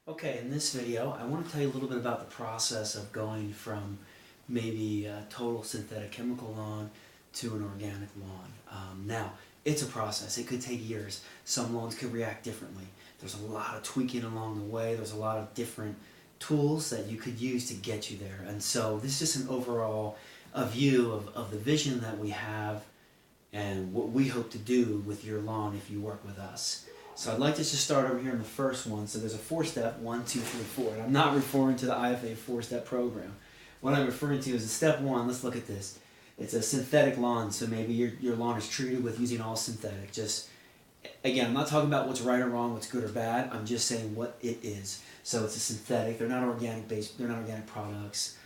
Okay, in this video, I want to tell you a little bit about the process of going from maybe a total synthetic chemical lawn to an organic lawn. Now, it's a process. It could take years. Some lawns could react differently. There's a lot of tweaking along the way. There's a lot of different tools that you could use to get you there. And so this is just an overall a view of the vision that we have and what we hope to do with your lawn if you work with us. So I'd like to just start over here in the first one. So there's a 4-step, 1, 2, 3, 4. And I'm not referring to the IFA 4-step program. What I'm referring to is a step 1. Let's look at this. It's a synthetic lawn, so maybe your lawn is treated with using all synthetic. Just, again, I'm not talking about what's right or wrong, what's good or bad. I'm just saying what it is. So it's a synthetic. They're not organic based. They're not organic products.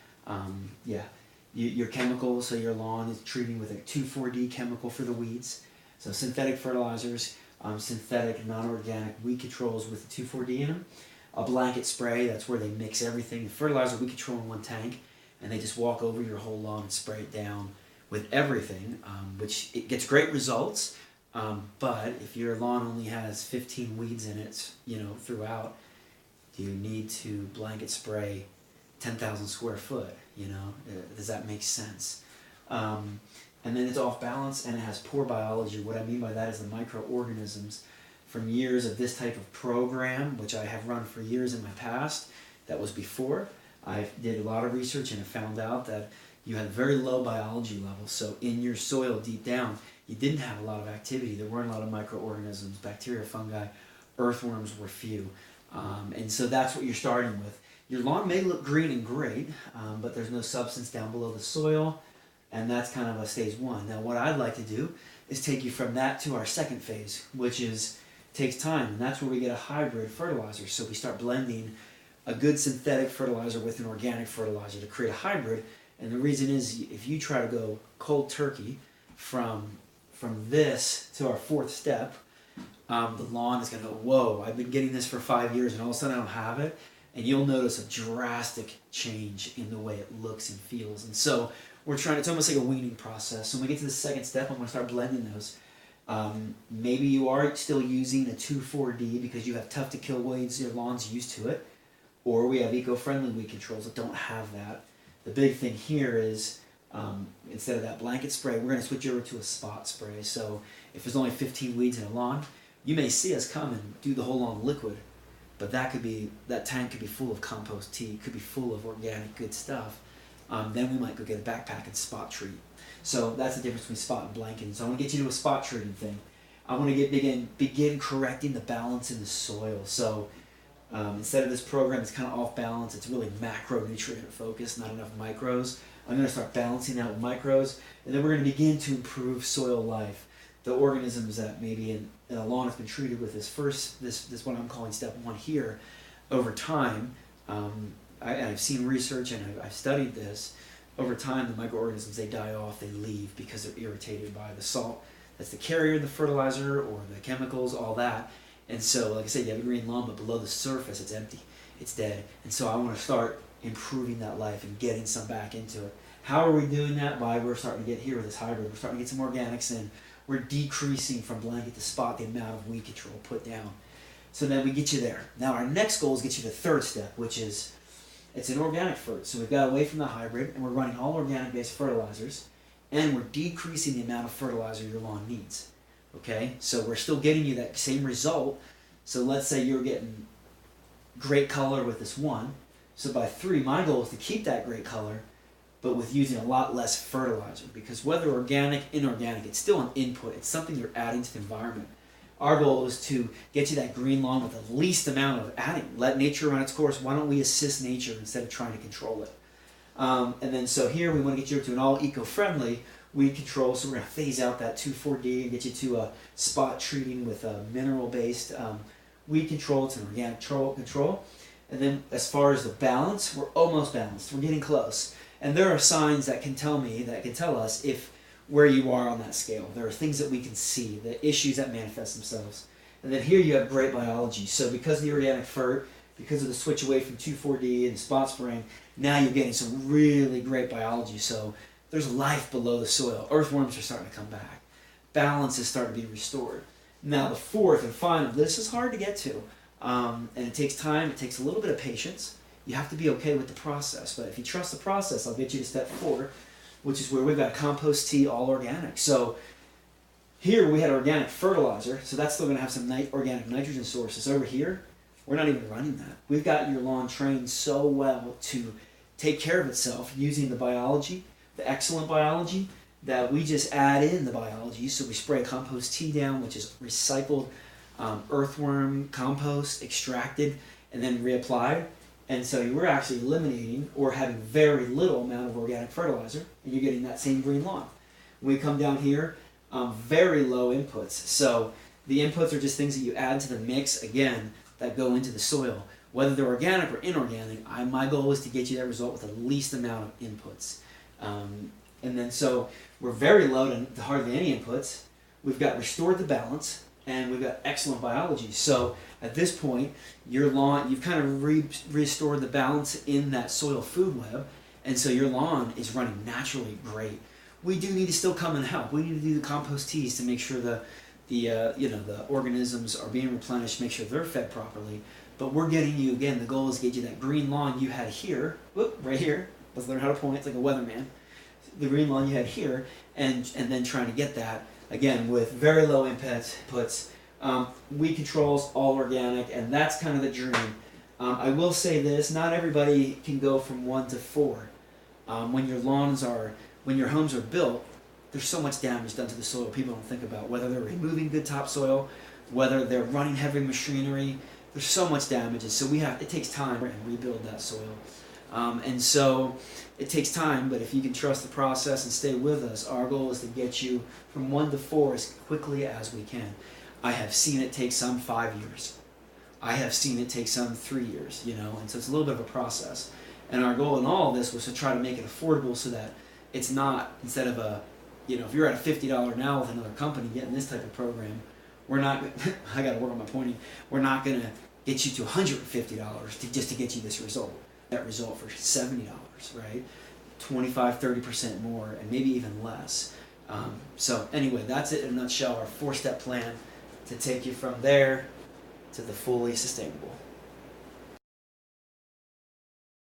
Your chemicals, so your lawn is treating with a 2,4-D chemical for the weeds. So synthetic fertilizers. Synthetic, non-organic weed controls with the 2,4-D in them. A blanket spray, that's where they mix everything. Fertilizer, weed control in one tank, and they just walk over your whole lawn and spray it down with everything, which it gets great results. But if your lawn only has 15 weeds in it, throughout, you need to blanket spray 10,000 square foot. Does that make sense? And then it's off balance and it has poor biology. What I mean by that is the microorganisms from years of this type of program, which I have run for years in my past, that was before. I did a lot of research and I found out that you had very low biology levels. So in your soil deep down, you didn't have a lot of activity. There weren't a lot of microorganisms, bacteria, fungi, earthworms were few. And so that's what you're starting with. Your lawn may look green and great, but there's no substance down below the soil. And that's kind of a stage 1. Now what I'd like to do is take you from that to our second phase, which takes time. And that's where we get a hybrid fertilizer. So we start blending a good synthetic fertilizer with an organic fertilizer to create a hybrid. And the reason is if you try to go cold turkey from this to our 4th step, the lawn is going to go, whoa, I've been getting this for 5 years and all of a sudden I don't have it. And you'll notice a drastic change in the way it looks and feels. And so it's almost like a weaning process. So when we get to the second step, I'm going to start blending those. Maybe you are still using a 2,4-D because you have tough to kill weeds, your lawn's used to it. Or we have eco-friendly weed controls that don't have that. The big thing here is instead of that blanket spray, we're going to switch over to a spot spray. So if there's only 15 weeds in a lawn, you may see us come and do the whole lawn liquid. But that tank could be full of compost tea, could be full of organic good stuff. Then we might go get a backpack and spot treat. So that's the difference between spot and blanketing. So I want to get you to a spot treating thing. I want to begin correcting the balance in the soil. So instead of this program, it's kind of off balance. It's really macronutrient focused, not enough micros. I'm going to start balancing that with micros, and then we're going to begin to improve soil life. The organisms that maybe in a lawn has been treated with this what I'm calling step 1 here, over time, I've seen research and I've studied this. Over time, the microorganisms, they die off, they leave because they're irritated by the salt that's the carrier of the fertilizer or the chemicals, all that. And so, like I said, you have a green lawn, but below the surface, it's empty, it's dead. And so I want to start improving that life and getting some back into it. How are we doing that? We're starting to get here with this hybrid. We're starting to get some organics in. We're decreasing from blanket to spot the amount of weed control put down. So then we get you there. Now our next goal is get you to the 3rd step, which is it's an organic fert. So we've got away from the hybrid, and we're running all organic-based fertilizers, and we're decreasing the amount of fertilizer your lawn needs. Okay? So we're still getting you that same result. So let's say you're getting great color with this 1. So by 3, my goal is to keep that great color, but with using a lot less fertilizer. Because whether organic, inorganic, it's still an input. It's something you're adding to the environment. Our goal is to get you that green lawn with the least amount of adding. Let nature run its course. Why don't we assist nature instead of trying to control it? And then so here we want to get you to an all eco-friendly weed control. So we're going to phase out that 2,4-D and get you to a spot treating with a mineral-based weed control. It's an organic control. And then as far as the balance, we're almost balanced. We're getting close. And there are signs that can tell us where you are on that scale. There are things that we can see, the issues that manifest themselves. And then here you have great biology. So because of the organic fert, because of the switch away from 2,4-D and spot spraying, now you're getting some really great biology. So there's life below the soil. Earthworms are starting to come back. Balance is starting to be restored. Now the 4th and final, this is hard to get to. And it takes time, it takes a little bit of patience. You have to be okay with the process, but if you trust the process, I'll get you to step 4, which is where we've got compost tea, all organic. So here we had organic fertilizer, so that's still going to have some organic nitrogen sources. Over here, we're not even running that. We've got your lawn trained so well to take care of itself using the biology, the excellent biology, that we just add in the biology. So we spray compost tea down, which is recycled earthworm compost, extracted, and then reapplied. And so we're actually eliminating or having very little amount of organic fertilizer, and you're getting that same green lawn. When we come down here, very low inputs. So the inputs are just things that you add to the mix, again, that go into the soil. Whether they're organic or inorganic, my goal is to get you that result with the least amount of inputs. And then so we're very low to hardly any inputs. We've got restored the balance, and we've got excellent biology. So at this point, your lawn, you've kind of restored the balance in that soil food web, and so your lawn is running naturally great. We do need to still come and help. We need to do the compost teas to make sure the organisms are being replenished, make sure they're fed properly. But we're getting you, again, the goal is to get you that green lawn you had here, whoop, right here. Let's learn how to point, it's like a weatherman. The green lawn you had here, and then trying to get that, again, with very low inputs, weed controls, all organic, and that's kind of the dream. I will say this, not everybody can go from 1 to 4. When your homes are built, there's so much damage done to the soil people don't think about, whether they're removing good topsoil, whether they're running heavy machinery. There's so much damage, and so it takes time to rebuild that soil. And so it takes time, but if you can trust the process and stay with us, our goal is to get you from 1 to 4 as quickly as we can. I have seen it take some 5 years. I have seen it take some 3 years, and so it's a little bit of a process. And our goal in all of this was to try to make it affordable so that it's not, instead of if you're at a $50 now with another company getting this type of program, we're not, I got to work on my pointing, we're not going to get you to $150 just to get you this result. That result for $70, right? 25-30% more, and maybe even less. So anyway, that's it in a nutshell, our 4-step plan to take you from there to the fully sustainable.